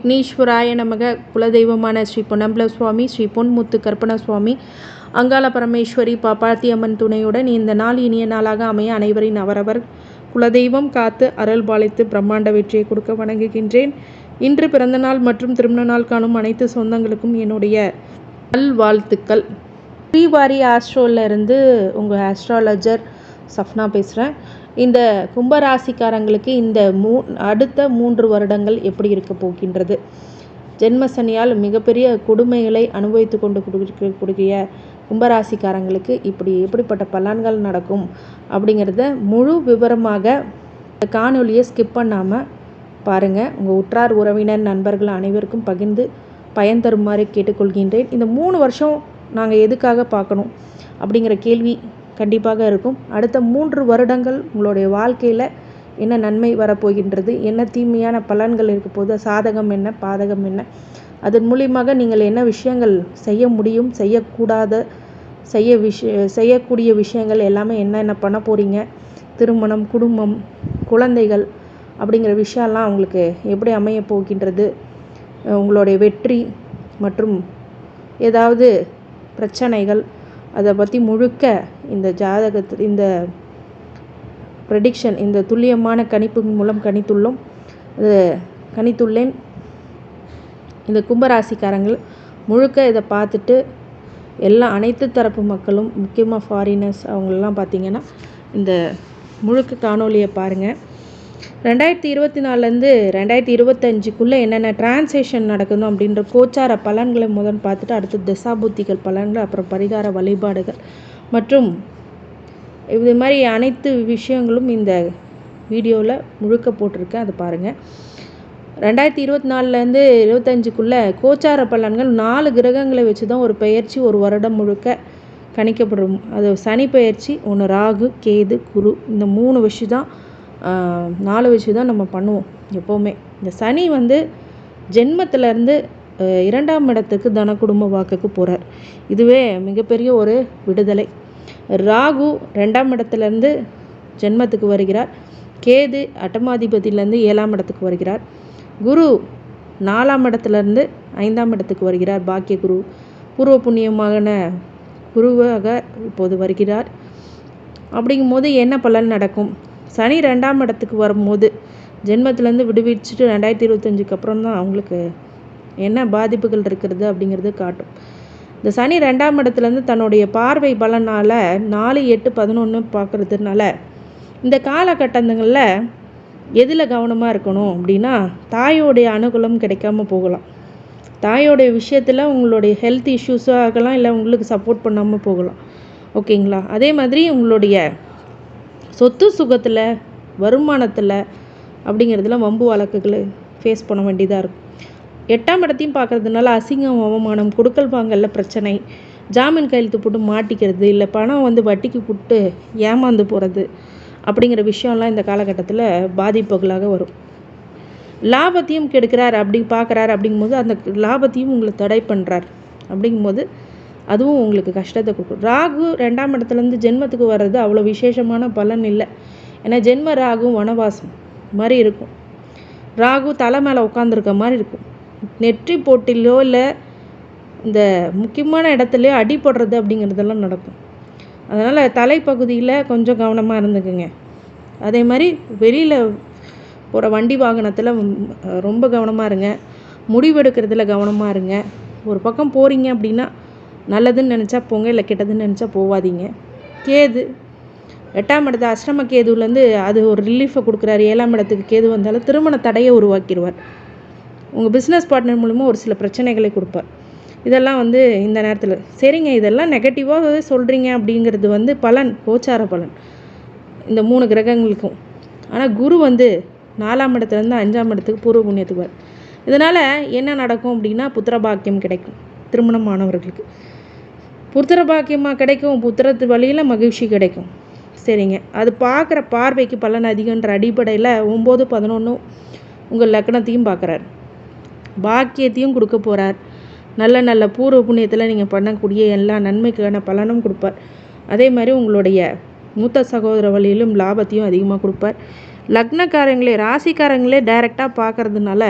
விக்னேஸ்வராய நமக. குலதெய்வமான ஸ்ரீ பொன்னம்பல சுவாமி, ஸ்ரீ பொன்முத்து கற்பன சுவாமி, அங்காள பரமேஸ்வரி, பாப்பாத்தி அம்மன் துணையுடன் இந்த நாள் இனிய நாளாக அமைய அனைவரின் அவரவர் குலதெய்வம் காத்து அருள் பாலித்து பிரம்மாண்ட வெற்றியை கொடுக்க வணங்குகின்றேன். இன்று பிறந்தநாள் மற்றும் திருமண நாள் காணும் அனைத்து சொந்தங்களுக்கும் என்னுடைய நல்வாழ்த்துக்கள். ஸ்ரீவாரி ஆஸ்ட்ரோலேருந்து உங்கள் ஆஸ்ட்ராலஜர் சஃப்னா பேசுகிறேன். இந்த கும்பராசிக்காரங்களுக்கு இந்த அடுத்த 3 வருடங்கள் எப்படி இருக்க போகின்றது? ஜென்ம சனியால் மிகப்பெரிய கொடுமைகளை அனுபவித்து கொண்டு கொடுக்கக்கூடிய கும்பராசிக்காரங்களுக்கு எப்படிப்பட்ட பலன்கள் நடக்கும் அப்படிங்கிறத முழு விவரமாக இந்த காணொலியை ஸ்கிப் பண்ணாமல் பாருங்கள். உங்கள் உற்றார் உறவினர் நண்பர்கள் அனைவருக்கும் பகிர்ந்து பயன் தருமாறு கேட்டுக்கொள்கின்றேன். இந்த 3 வருஷம் நாங்கள் எதுக்காக பார்க்கணும் அப்படிங்கிற கேள்வி கண்டிப்பாக இருக்கும். அடுத்த 3 வருடங்கள் உங்களுடைய வாழ்க்கையில் என்ன நன்மை வரப்போகின்றது, என்ன தீமையான பலன்கள் இருக்க போது, சாதகம் என்ன பாதகம் என்ன, அதன் மூலியமாக நீங்கள் என்ன விஷயங்கள் செய்ய முடியும், செய்யக்கூடிய விஷயங்கள் எல்லாமே என்ன பண்ண போகிறீங்க, திருமணம், குடும்பம், குழந்தைகள் அப்படிங்கிற விஷயம்லாம் உங்களுக்கு எப்படி அமைய போகின்றது, உங்களுடைய வெற்றி மற்றும் ஏதாவது பிரச்சனைகள், அதை பற்றி முழுக்க இந்த ஜாதகத்தில் இந்த ப்ரெடிக்ஷன், இந்த துல்லியமான கணிப்பு மூலம் கணித்துள்ளேன். இந்த கும்பராசிக்காரங்கள் முழுக்க இதை பார்த்துட்டு அனைத்து தரப்பு மக்களும், முக்கியமாக ஃபாரினர்ஸ் அவங்களெலாம் பார்த்திங்கன்னா இந்த முழுக்க காணொலியை பாருங்கள். 2024லேருந்து 2025க்குள்ளே என்னென்ன டிரான்சேக்ஷன் நடக்கணும் அப்படின்ற கோச்சார பலன்களை பார்த்துட்டு அடுத்து தசாபுத்திகள் பலன்கள், அப்புறம் பரிகார வழிபாடுகள் மற்றும் இது மாதிரி அனைத்து விஷயங்களும் இந்த வீடியோவில் முழுக்க போட்டிருக்கேன். அதை பாருங்கள். 2024லேருந்து 2025க்குள்ளே கோச்சார பலன்கள் 4 கிரகங்களை வச்சு தான் ஒரு பெயர்ச்சி ஒரு வருடம் முழுக்க கணிக்கப்படும். அது சனி பெயர்ச்சி, ஒன்று ராகு, கேது, குரு, இந்த 3 விஷயம் தான் 4 விஷயம் தான் நம்ம பண்ணுவோம் எப்போவுமே. இந்த சனி ஜென்மத்திலேருந்து 2ஆம் இடத்துக்கு தன குடும்ப வாக்குக்கு போகிறார். இதுவே மிகப்பெரிய ஒரு விடுதலை. ராகு 2ஆம் இடத்துலேருந்து ஜென்மத்துக்கு வருகிறார். கேது அட்டமாதிபதியிலேருந்து 7ஆம் இடத்துக்கு வருகிறார். குரு 4ஆம் இடத்துலேருந்து 5ஆம் இடத்துக்கு வருகிறார். பாக்கிய குரு, பூர்வ புண்ணியமான குருவாக இப்போது வருகிறார். அப்படிங்கும்போது என்ன பலன் நடக்கும்? சனி 2ஆம் இடத்துக்கு வரும்போது ஜென்மத்திலேருந்து விடுவிச்சுட்டு 2025க்கு அப்புறம் தான் அவங்களுக்கு என்ன பாதிப்புகள் இருக்கிறது அப்படிங்கிறது காட்டும். இந்த சனி 2ஆம் இடத்துலேருந்து தன்னுடைய பார்வை பலனால் 4, 8, 11 பார்க்குறதுனால இந்த காலகட்டங்களில் எதில் கவனமாக இருக்கணும் அப்படின்னா, தாயோடைய அனுகூலம் கிடைக்காம போகலாம். தாயோடைய விஷயத்தில் உங்களுடைய ஹெல்த் இஷ்யூஸாக ஆகலாம், இல்லை உங்களுக்கு சப்போர்ட் பண்ணாமல் போகலாம். ஓகேங்களா? அதே மாதிரி உங்களுடைய சொத்து சுகத்தில், வருமானத்தில் அப்படிங்கிறதுல வம்பு வழக்குகளை ஃபேஸ் பண்ண வேண்டியதாக இருக்கும். 8ஆம் இடத்தையும் பார்க்குறதுனால அசிங்கம், அவமானம், கொடுக்கல் வாங்கல பிரச்சனை, ஜாமீன் கையெழுத்து போட்டு மாட்டிக்கிறது, இல்லை பணம் வட்டிக்கு போட்டு ஏமாந்து போகிறது அப்படிங்கிற விஷயம்லாம் இந்த காலகட்டத்தில் பாதிப்புகளாக வரும். லாபத்தையும் கெடுக்கிறார் பார்க்குறாரு அப்படிங்கும்போது அந்த லாபத்தையும் உங்களை தடை பண்ணுறார். அப்படிங்கும்போது அதுவும் உங்களுக்கு கஷ்டத்தை கொடுக்கும். ராகு 2ஆம் இடத்துலேருந்து ஜென்மத்துக்கு வர்றது அவ்வளோ விசேஷமான பலன் இல்லை. ஏன்னா ஜென்ம ராகு வனவாசம் மாதிரி இருக்கும். ராகு தலை மேலே உட்காந்துருக்க மாதிரி இருக்கும். நெற்றி போட்டிலோ இல்லை இந்த முக்கியமான இடத்துலையோ அடிபடுறது அப்படிங்கிறதெல்லாம் நடக்கும். அதனால் தலைப்பகுதியில் கொஞ்சம் கவனமாக இருந்துக்குங்க. அதே மாதிரி வெளியில் போகிற வண்டி வாகனத்தில் ரொம்ப கவனமாக இருங்க. முடிவெடுக்கிறதுல கவனமாக இருங்க. ஒரு பக்கம் போகிறீங்க அப்படின்னா நல்லதுன்னு நினச்சா போங்க, இல்லை கெட்டதுன்னு நினச்சா போகாதீங்க. கேது 8ஆம் இடத்து அஷ்டம கேதுலேருந்து அது ஒரு ரிலீஃபை கொடுக்குறாரு. 7ஆம் இடத்துக்கு கேது வந்தாலும் திருமண தடையை உருவாக்கிடுவார். உங்கள் பிஸ்னஸ் பார்ட்னர் மூலமாக ஒரு சில பிரச்சனைகளை கொடுப்பார். இதெல்லாம் இந்த நேரத்தில் சரிங்க. இதெல்லாம் நெகட்டிவாக சொல்கிறீங்க அப்படிங்கிறது பலன், கோச்சார பலன் இந்த 3 கிரகங்களுக்கும். ஆனால் குரு 4ஆம் இடத்துலேருந்து 5ஆம் இடத்துக்கு பூர்வ புண்ணியத்துக்கு வரும். இதனால் என்ன நடக்கும் அப்படின்னா, புத்திர பாக்கியம் கிடைக்கும். திருமணமானவர்களுக்கு புத்திர பாக்கியமாக கிடைக்கும். புத்திரத்து வழியில் மகிழ்ச்சி கிடைக்கும். சரிங்க. அது பார்க்குற பார்வைக்கு பலன் அதிகன்ற அடிப்படையில் 9, 11 உங்கள் லக்னத்தையும் பார்க்குறாரு. பாக்கியத்தையும் கொடுக்க போகிறார். நல்ல பூர்வ புண்ணியத்தில் நீங்கள் பண்ணக்கூடிய எல்லா நன்மைக்கான பலனும் கொடுப்பார். அதே மாதிரி உங்களுடைய மூத்த சகோதர வழியிலும் லாபத்தையும் அதிகமாக கொடுப்பார். லக்னக்காரங்களே, ராசிக்காரங்களே டைரெக்டாக பார்க்கறதுனால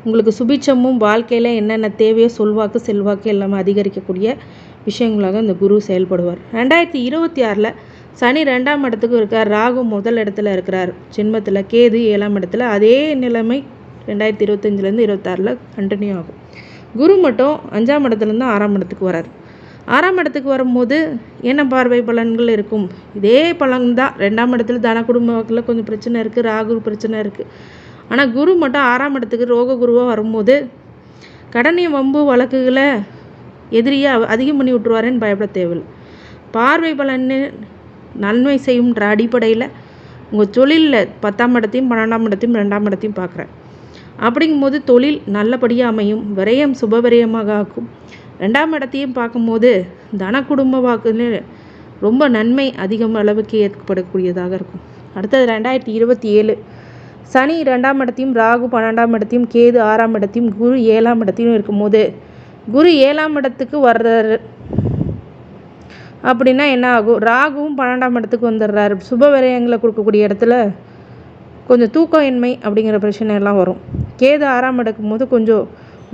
உங்களுக்கு சுபிட்சமும் வாழ்க்கையில் என்னென்ன தேவையோ சொல்வாக்கு செல்வாக்கு எல்லாமே அதிகரிக்கக்கூடிய விஷயங்களாக இந்த குரு செயல்படுவார். 2026 சனி 2ஆம் இடத்துக்கு இருக்கார், ராகு முதல் இடத்துல இருக்கிறார் ஜென்மத்தில், கேது 7ஆம் இடத்துல. அதே நிலைமை 2025 26 கண்டினியூ ஆகும். குரு மட்டும் 5ஆம் இடத்துலேருந்து 6ஆம் இடத்துக்கு வரார். 6ஆம் இடத்துக்கு வரும்போது என்ன பார்வை பலன்கள் இருக்கும்? இதே பலன் தான். 2ஆம் இடத்துல தன குடும்ப வாக்கில் கொஞ்சம் பிரச்சனை இருக்குது, ராகு பிரச்சனை இருக்குது. ஆனால் குரு மட்டும் 6ஆம் இடத்துக்கு ரோக குருவாக வரும்போது கடனை வம்பு வழக்குகளை எதிரியாக அதிகம் பண்ணி விட்டுருவாருன்னு பயப்பட தேவையில்லை. பார்வை பலன் நன்மை செய்யும்ன்ற அடிப்படையில் உங்கள் தொழிலில் 10ஆம் இடத்தையும் 12ஆம் இடத்தையும் 2ஆம் இடத்தையும் பார்க்குறேன். அப்படிங்கும்போது தொழில் நல்லபடியாக அமையும், விரயம் சுபவிரயமாக ஆக்கும். 2ஆம் இடத்தையும் பார்க்கும்போது தன குடும்ப வாக்குன்னு ரொம்ப நன்மை அதிகம் அளவுக்கு ஏற்படக்கூடியதாக இருக்கும். அடுத்தது 2027 சனி 2ஆம் இடத்தையும், ராகு 12ஆம் இடத்தையும், கேது 6ஆம் இடத்தையும், குரு 7ஆம் இடத்தையும் இருக்கும்போது குரு 7ஆம் இடத்துக்கு வர்றாரு அப்படின்னா என்ன ஆகும்? ராகுவும் 12ஆம் இடத்துக்கு வந்துடுறாரு. சுப விரயங்களை கொடுக்கக்கூடிய இடத்துல கொஞ்சம் தூக்கமின்மை அப்படிங்கிற பிரச்சனை எல்லாம் வரும். கேது 6ஆம் இடக்கும் போது கொஞ்சம்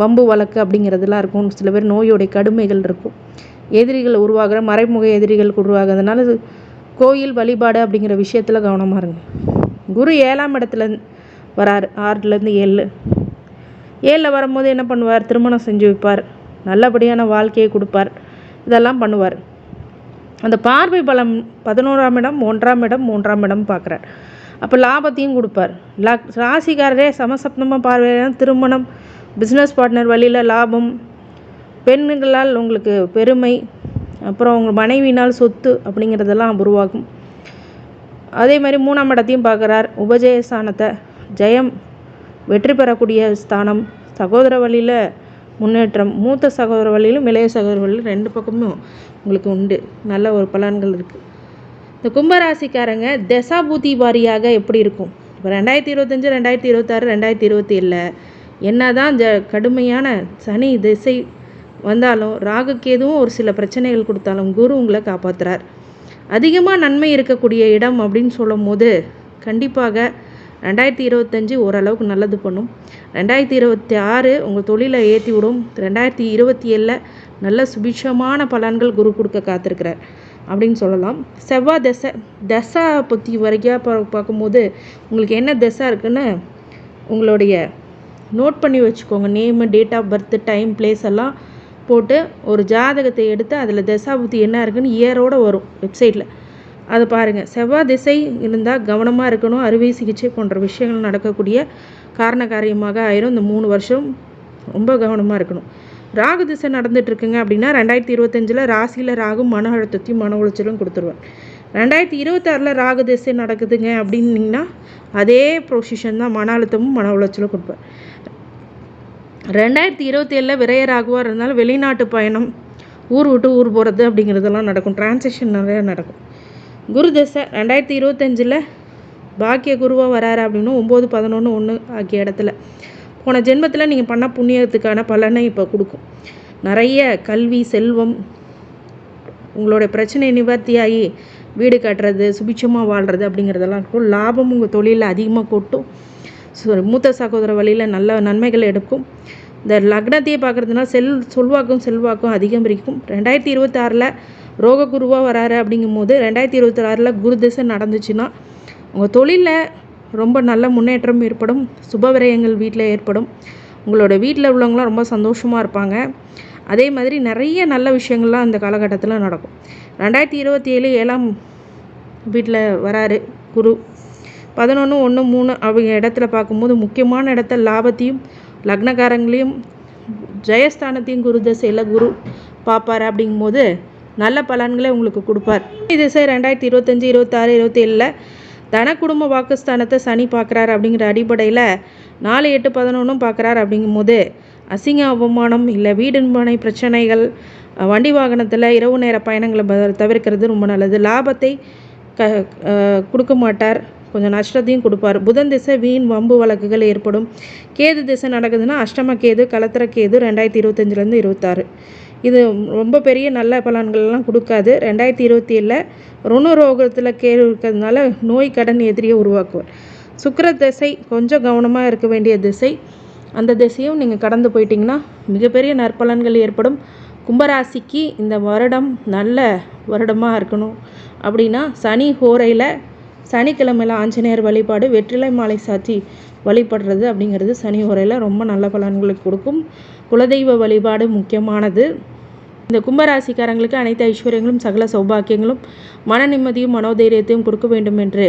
வம்பு வழக்கு அப்படிங்கிறதுலாம் இருக்கும். சில பேர் நோயோடைய கடுமைகள் இருக்கும், எதிரிகள் உருவாகிற மறைமுக எதிரிகள் உருவாகிறதுனால கோயில் வழிபாடு அப்படிங்கிற விஷயத்தில் கவனமாக இருங்க. குரு 7ஆம் இடத்துல வராரு, 6லேருந்து 7 வரும்போது என்ன பண்ணுவார்? திருமணம் செஞ்சு வைப்பார், நல்லபடியான வாழ்க்கையை கொடுப்பார், இதெல்லாம் பண்ணுவார். அந்த பார்வை பலம் 11ஆம் இடம், 1ஆம் இடம், 3ஆம் இடம் பார்க்குறார். அப்போ லாபத்தையும் கொடுப்பார். ராசிக்காரரே சமசப்தமாக பார்வையான திருமணம், பிஸ்னஸ் பார்ட்னர் வழியில் லாபம், பெண்களால் உங்களுக்கு பெருமை, அப்புறம் உங்கள் மனைவினால் சொத்து அப்படிங்கிறதெல்லாம் உருவாகும். அதே மாதிரி 3ஆம் இடத்தையும் பார்க்குறார், உபஜய ஸ்தானத்தை, ஜெயம் வெற்றி பெறக்கூடிய ஸ்தானம், சகோதர வழியில் முன்னேற்றம், மூத்த சகோதர வழியிலும் இளைய சகோதர வழியிலும் 2 பக்கமும் உங்களுக்கு உண்டு, நல்ல ஒரு பலன்கள் இருக்குது. இந்த கும்பராசிக்காரங்க தசாபூதி வாரியாக எப்படி இருக்கும்? இப்போ 2025, 2026, 2027 என்ன தான் கடுமையான சனி திசை வந்தாலும், ராகுக்கு எதுவும் ஒரு சில பிரச்சனைகள் கொடுத்தாலும் குரு உங்களை காப்பாற்றுறார். அதிகமாக நன்மை இருக்கக்கூடிய இடம் அப்படின்னு சொல்லும் போது கண்டிப்பாக 2025 ஓரளவுக்கு நல்லது பண்ணும். 2026 உங்கள் தொழிலை ஏற்றி விடும். 2027 நல்ல சுபிட்சமான பலன்கள் குரு கொடுக்க காத்திருக்கிறார் அப்படின்னு சொல்லலாம். செவ்வாய் தசா பற்றி வரைக்கும் பார்க்கும்போது உங்களுக்கு என்ன தசை இருக்குன்னு உங்களுடைய நோட் பண்ணி வச்சுக்கோங்க. Name, date of birth, time, place எல்லாம் போட்டு ஒரு ஜாதகத்தை எடுத்து அதில் தசாபுத்தி என்ன இருக்குன்னு இயரோடு வரும் வெப்சைட்டில், அதை பாருங்கள். செவ்வாய் திசை இருந்தால் கவனமாக இருக்கணும். அறுவை சிகிச்சை போன்ற விஷயங்கள் நடக்கக்கூடிய காரண காரியமாக ஆயிரும். இந்த 3 வருஷம் ரொம்ப கவனமாக இருக்கணும். ராகு திசை நடந்துகிட்ருக்குங்க அப்படின்னா 2025 ராசியில் ராகு மன அழுத்தத்தையும் மன உளைச்சலும் கொடுத்துருவார். 2026 ராகு திசை நடக்குதுங்க அப்படின்னிங்கன்னா அதே பொசிஷன் தான், மன அழுத்தமும் மன உளைச்சலும் கொடுப்பார். 2027 விரைய ராகுவாக இருந்தாலும் வெளிநாட்டு பயணம், ஊர் விட்டு ஊர் போகிறது அப்படிங்கிறதெல்லாம் நடக்கும். டிரான்சாக்ஷன் நிறையா நடக்கும். குரு தசை 2025 பாக்கிய குருவாக வராரு அப்படின்னா 9, 11, 1 ஆகிய இடத்துல போன ஜென்மத்தில் நீங்கள் பண்ண புண்ணியத்துக்கான பலனை இப்போ கொடுக்கும். நிறைய கல்வி, செல்வம், உங்களுடைய பிரச்சனை நிவர்த்தியாகி வீடு கட்டுறது, சுபிட்சமாக வாழ்கிறது அப்படிங்கிறதெல்லாம் இருக்கும். லாபம் உங்கள் தொழிலில் அதிகமாக கொட்டும். மூத்த சகோதர வழியில் நல்ல நன்மைகள் எடுக்கும். இந்த லக்னத்தையே பார்க்குறதுனா செல்வாக்கும் அதிகம் இருக்கும். 2026 ரோக குருவாக வராரு அப்படிங்கும்போது 2026 குரு திசை நடந்துச்சுன்னா உங்கள் தொழிலில் ரொம்ப நல்ல முன்னேற்றம் ஏற்படும். சுபவிரயங்கள் வீட்டில் ஏற்படும். உங்களோட வீட்டில் உள்ளவங்களாம் ரொம்ப சந்தோஷமாக இருப்பாங்க. அதே மாதிரி நிறைய நல்ல விஷயங்கள்லாம் இந்த காலகட்டத்தில் நடக்கும். 2027 7ஆம் வீட்டில் வராரு குரு. 11, 1, 3 அவங்க இடத்துல பார்க்கும்போது முக்கியமான இடத்த லாபத்தையும் லக்னக்காரங்களையும் ஜெயஸ்தானத்தையும் குரு திசையில் குரு பார்ப்பார். அப்படிங்கும்போது நல்ல பலன்களை உங்களுக்கு கொடுப்பார். திசை 2025, 26, 27 தன குடும்ப வாக்குஸ்தானத்தை சனி பார்க்குறாரு. அப்படிங்கிற அடிப்படையில் 4, 8, 11 பார்க்குறாரு. அப்படிங்கும்போது அசிங்க அவமானம் இல்லை வீடு மனை பிரச்சனைகள், வண்டி வாகனத்தில் இரவு நேர பயணங்களை தவிர்க்கிறது ரொம்ப நல்லது. லாபத்தை கொடுக்க மாட்டார், கொஞ்சம் நஷ்டத்தையும் கொடுப்பார். புதன் திசை வீண் வம்பு வழக்குகள் ஏற்படும். கேது திசை நடக்குதுன்னா அஷ்டம கேது, கலத்திர கேது 2025 26 இது ரொம்ப பெரிய நல்ல பலன்கள்லாம் கொடுக்காது. 2027 ருணரோகத்தில் கேது இருக்கிறதுனால நோய் கடன் எதிரியை உருவாக்குவார். சுக்கிர திசை கொஞ்சம் கவனமாக இருக்க வேண்டிய திசை. அந்த திசையும் நீங்கள் கடந்து போயிட்டிங்கன்னா மிகப்பெரிய நற்பலன்கள் ஏற்படும். கும்பராசிக்கு இந்த வருடம் நல்ல வருடமாக இருக்கணும் அப்படின்னா சனி ஹோரையில் சனிக்கிழமையில் ஆஞ்சநேயர் வழிபாடு, வெற்றிலை மாலை சாத்தி வழிபடுறது அப்படிங்கிறது சனி ஹோரையில் ரொம்ப நல்ல பலன்களை கொடுக்கும். குலதெய்வ வழிபாடு முக்கியமானது. இந்த கும்பராசிக்காரங்களுக்கு அனைத்து ஐஸ்வர்யங்களும் சகல சௌபாக்கியங்களும் மன நிம்மதியும் மனோதைரியத்தையும் கொடுக்க வேண்டும் என்று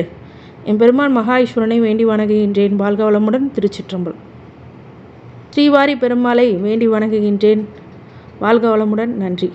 என் பெருமான் மகா ஈஸ்வரனை வேண்டி வணங்குகின்றேன். வாழ்க வளமுடன். திருச்சிற்றம்பலம். ஸ்ரீவாரி பெருமாளை வேண்டி வணங்குகின்றேன். வாழ்க வளமுடன். நன்றி.